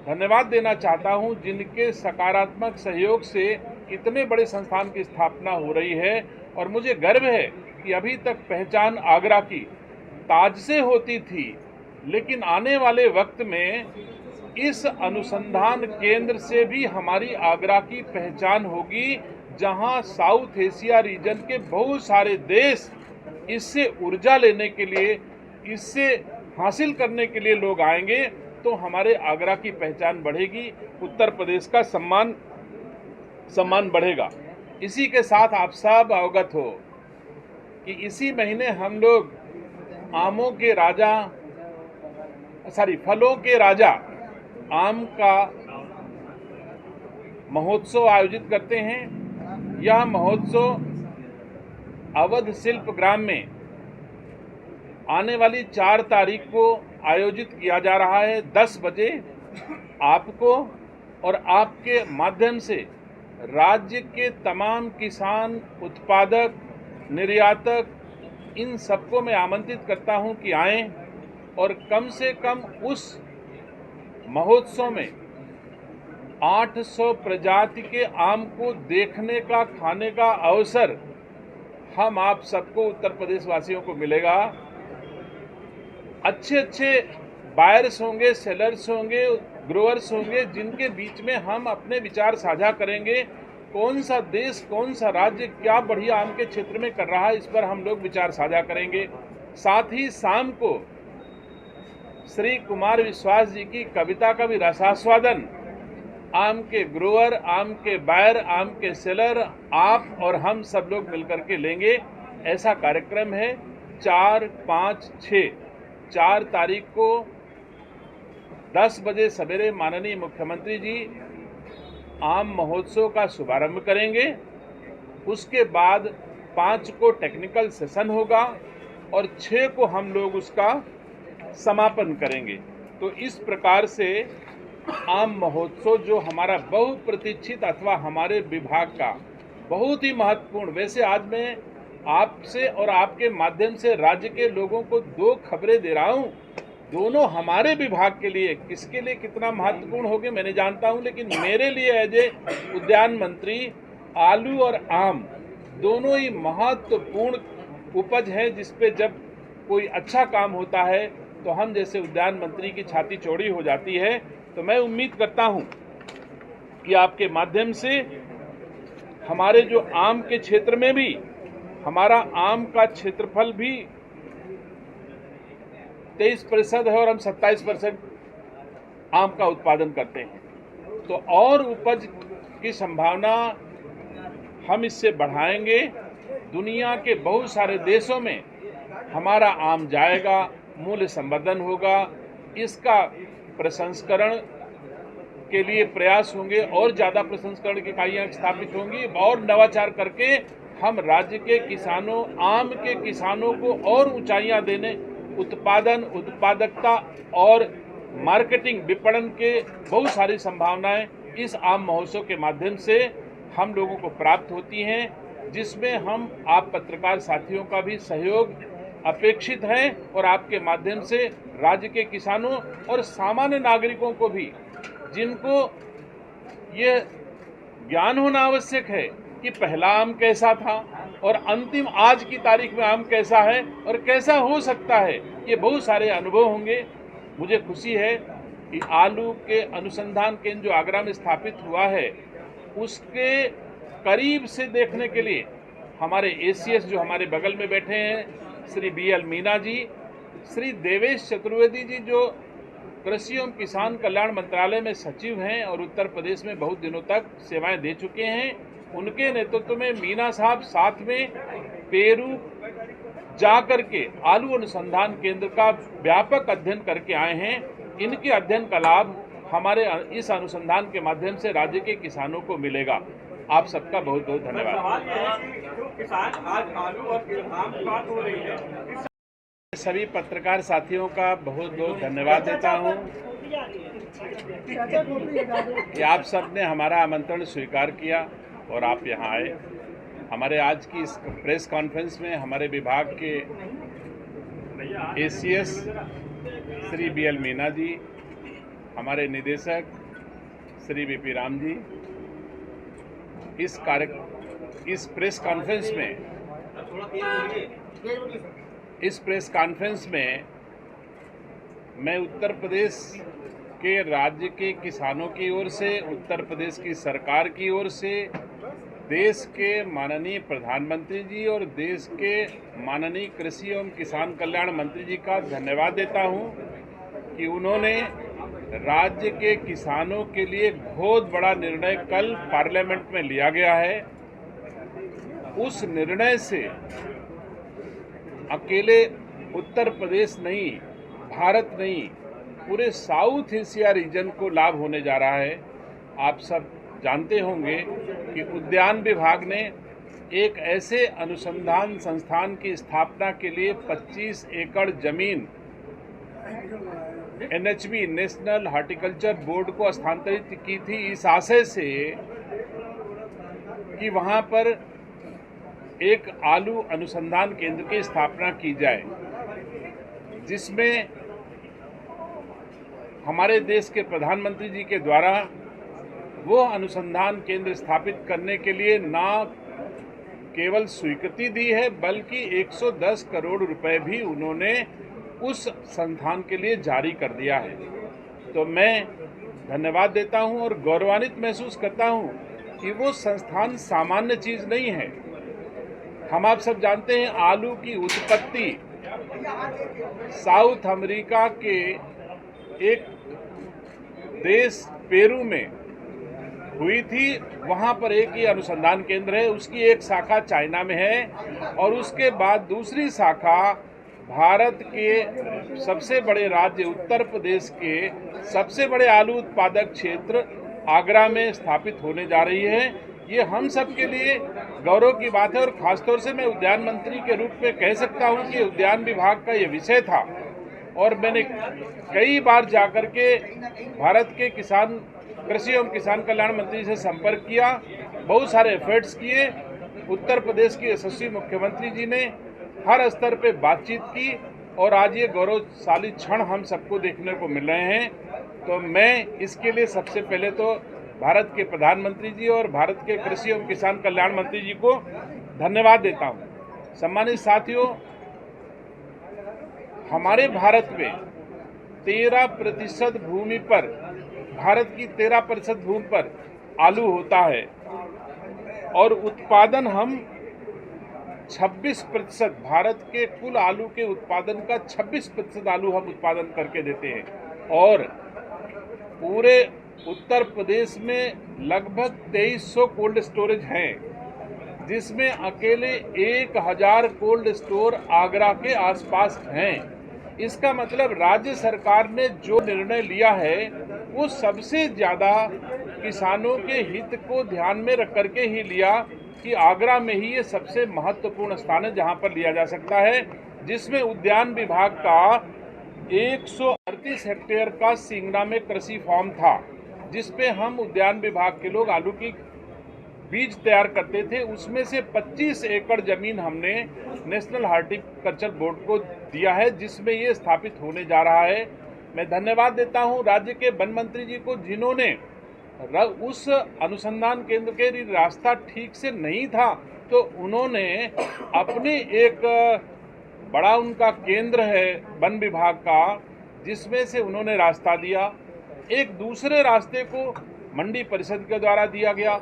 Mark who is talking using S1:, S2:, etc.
S1: धन्यवाद देना चाहता हूं, जिनके सकारात्मक सहयोग से इतने बड़े संस्थान की स्थापना हो रही है। और मुझे गर्व है कि अभी तक पहचान आगरा की ताज से होती थी, लेकिन आने वाले वक्त में इस अनुसंधान केंद्र से भी हमारी आगरा की पहचान होगी, जहां साउथ एशिया रीजन के बहुत सारे देश इससे ऊर्जा लेने के लिए, इससे हासिल करने के लिए लोग आएंगे, तो हमारे आगरा की पहचान बढ़ेगी, उत्तर प्रदेश का सम्मान बढ़ेगा। इसी के साथ आप सब अवगत हो कि इसी महीने हम लोग फलों के राजा आम का महोत्सव आयोजित करते हैं। यह महोत्सव अवध शिल्प ग्राम में आने वाली 4 तारीख को आयोजित किया जा रहा है। 10 बजे आपको और आपके माध्यम से राज्य के तमाम किसान, उत्पादक, निर्यातक, इन सबको मैं आमंत्रित करता हूं कि आएं और कम से कम उस महोत्सव में 800 प्रजाति के आम को देखने का, खाने का अवसर हम आप सबको, उत्तर प्रदेश वासियों को मिलेगा। अच्छे बायर्स होंगे, सेलर्स होंगे, ग्रोअर्स होंगे, जिनके बीच में हम अपने विचार साझा करेंगे। कौन सा देश, कौन सा राज्य क्या बढ़िया आम के क्षेत्र में कर रहा है, इस पर हम लोग विचार साझा करेंगे। साथ ही शाम को श्री कुमार विश्वास जी की कविता का भी रसास्वादन आम के ग्रोअर, आम के बायर, आम के सेलर, आप और हम सब लोग मिलकर के लेंगे। ऐसा कार्यक्रम है। 4, 5, 6 4 तारीख को 10 बजे सवेरे माननीय मुख्यमंत्री जी आम महोत्सव का शुभारंभ करेंगे। उसके बाद 5 को टेक्निकल सेशन होगा और 6 को हम लोग उसका समापन करेंगे। तो इस प्रकार से आम महोत्सव, जो हमारा बहुप्रतीक्षित अथवा हमारे विभाग का बहुत ही महत्वपूर्ण, वैसे आज मैं आपसे और आपके माध्यम से राज्य के लोगों को 2 खबरें दे रहा हूं। दोनों हमारे विभाग के लिए, किसके लिए कितना महत्वपूर्ण होंगे मैंने जानता हूं, लेकिन मेरे लिए एज ए उद्यान मंत्री आलू और आम दोनों ही महत्वपूर्ण उपज है, जिसपे जब कोई अच्छा काम होता है तो हम जैसे उद्यान मंत्री की छाती चौड़ी हो जाती है। तो मैं उम्मीद करता हूं कि आपके माध्यम से हमारे जो आम के क्षेत्र में भी, हमारा आम का क्षेत्रफल भी 23% है और हम 27% आम का उत्पादन करते हैं, तो और उपज की संभावना हम इससे बढ़ाएंगे। दुनिया के बहुत सारे देशों में हमारा आम जाएगा, मूल्य संवर्धन होगा, इसका प्रसंस्करण के लिए प्रयास होंगे और ज़्यादा प्रसंस्करण की इकाइयाँ स्थापित होंगी और नवाचार करके हम राज्य के किसानों, आम के किसानों को और ऊंचाइयां देने, उत्पादन, उत्पादकता और मार्केटिंग, विपणन के बहुत सारी संभावनाएं इस आम महोत्सव के माध्यम से हम लोगों को प्राप्त होती हैं, जिसमें हम आप पत्रकार साथियों का भी सहयोग अपेक्षित है और आपके माध्यम से राज्य के किसानों और सामान्य नागरिकों को भी, जिनको ये ज्ञान होना आवश्यक है कि पहला आम कैसा था और अंतिम आज की तारीख में आम कैसा है और कैसा हो सकता है, ये बहुत सारे अनुभव होंगे। मुझे खुशी है कि आलू के अनुसंधान केंद्र जो आगरा में स्थापित हुआ है, उसके करीब से देखने के लिए हमारे एसीएस जो हमारे बगल में बैठे हैं, श्री BL मीना जी, श्री देवेश चतुर्वेदी जी जो कृषि एवं किसान कल्याण मंत्रालय में सचिव हैं और उत्तर प्रदेश में बहुत दिनों तक सेवाएं दे चुके हैं, उनके नेतृत्व में मीना साहब साथ में पेरू जाकर के आलू अनुसंधान केंद्र का व्यापक अध्ययन करके आए हैं। इनके अध्ययन का लाभ हमारे इस अनुसंधान के माध्यम से राज्य के किसानों को मिलेगा। आप सबका बहुत बहुत धन्यवाद। सभी पत्रकार साथियों का बहुत बहुत धन्यवाद देता हूं कि आप सब ने हमारा आमंत्रण स्वीकार किया और आप यहां आए। हमारे आज की इस प्रेस कॉन्फ्रेंस में हमारे विभाग के एसीएस श्री BL मीना जी, हमारे निदेशक श्री वीपी राम जी, इस प्रेस कॉन्फ्रेंस में मैं उत्तर प्रदेश के राज्य के किसानों की ओर से, उत्तर प्रदेश की सरकार की ओर से, देश के माननीय प्रधानमंत्री जी और देश के माननीय कृषि एवं किसान कल्याण मंत्री जी का धन्यवाद देता हूं कि उन्होंने राज्य के किसानों के लिए बहुत बड़ा निर्णय कल पार्लियामेंट में लिया गया है। उस निर्णय से अकेले उत्तर प्रदेश नहीं, भारत नहीं, पूरे साउथ एशिया रीजन को लाभ होने जा रहा है। आप सब जानते होंगे कि उद्यान विभाग ने एक ऐसे अनुसंधान संस्थान की स्थापना के लिए 25 एकड़ जमीन NHB नेशनल हॉर्टिकल्चर बोर्ड को हस्तांतरित की थी, इस आशय से कि वहां पर एक आलू अनुसंधान केंद्र की स्थापना की जाए, जिसमें हमारे देश के प्रधानमंत्री जी के द्वारा वो अनुसंधान केंद्र स्थापित करने के लिए न केवल स्वीकृति दी है, बल्कि 110 करोड़ रुपए भी उन्होंने उस संस्थान के लिए जारी कर दिया है। तो मैं धन्यवाद देता हूं और गौरवान्वित महसूस करता हूं कि वो संस्थान सामान्य चीज नहीं है। हम आप सब जानते हैं आलू की उत्पत्ति साउथ अमेरिका के एक देश पेरू में हुई थी। वहां पर एक ही अनुसंधान केंद्र है, उसकी एक शाखा चाइना में है और उसके बाद दूसरी शाखा भारत के सबसे बड़े राज्य उत्तर प्रदेश के सबसे बड़े आलू उत्पादक क्षेत्र आगरा में स्थापित होने जा रही है। ये हम सब के लिए गौरव की बात है और खासतौर से मैं उद्यान मंत्री के रूप में कह सकता हूं कि उद्यान विभाग का ये विषय था और मैंने कई बार जाकर के भारत के कृषि एवं किसान कल्याण मंत्री से संपर्क किया, बहुत सारे एफर्ट्स किए। उत्तर प्रदेश के यशस्वी मुख्यमंत्री जी ने हर स्तर पे बातचीत की और आज ये गौरवशाली क्षण हम सबको देखने को मिल रहे हैं। तो मैं इसके लिए सबसे पहले तो भारत के प्रधानमंत्री जी और भारत के कृषि एवं किसान कल्याण मंत्री जी को धन्यवाद देता हूं। सम्मानित साथियों, हमारे भारत में 13% भूमि पर, भारत की 13% भूमि पर आलू होता है और उत्पादन हम 26%, भारत के कुल आलू के उत्पादन का 26% आलू हम उत्पादन करके देते हैं और पूरे उत्तर प्रदेश में लगभग 2300 कोल्ड स्टोरेज हैं, जिसमें अकेले 1000 कोल्ड स्टोर आगरा के आसपास हैं। इसका मतलब राज्य सरकार ने जो निर्णय लिया है वो सबसे ज़्यादा किसानों के हित को ध्यान में रख करके ही लिया कि आगरा में ही ये सबसे महत्वपूर्ण स्थान है जहां पर लिया जा सकता है, जिसमें उद्यान विभाग का 138 हेक्टेयर का सिंगड़ा में कृषि फार्म था, जिसपे हम उद्यान विभाग के लोग आलू की बीज तैयार करते थे। उसमें से 25 एकड़ जमीन हमने नेशनल हॉर्टिकल्चर बोर्ड को दिया है, जिसमें ये स्थापित होने जा रहा है। मैं धन्यवाद देता हूं राज्य के वन मंत्री जी को, जिन्होंने उस अनुसंधान केंद्र के रास्ता ठीक से नहीं था तो उन्होंने अपने एक बड़ा उनका केंद्र है वन विभाग का, जिसमें से उन्होंने रास्ता दिया। एक दूसरे रास्ते को मंडी परिषद के द्वारा दिया गया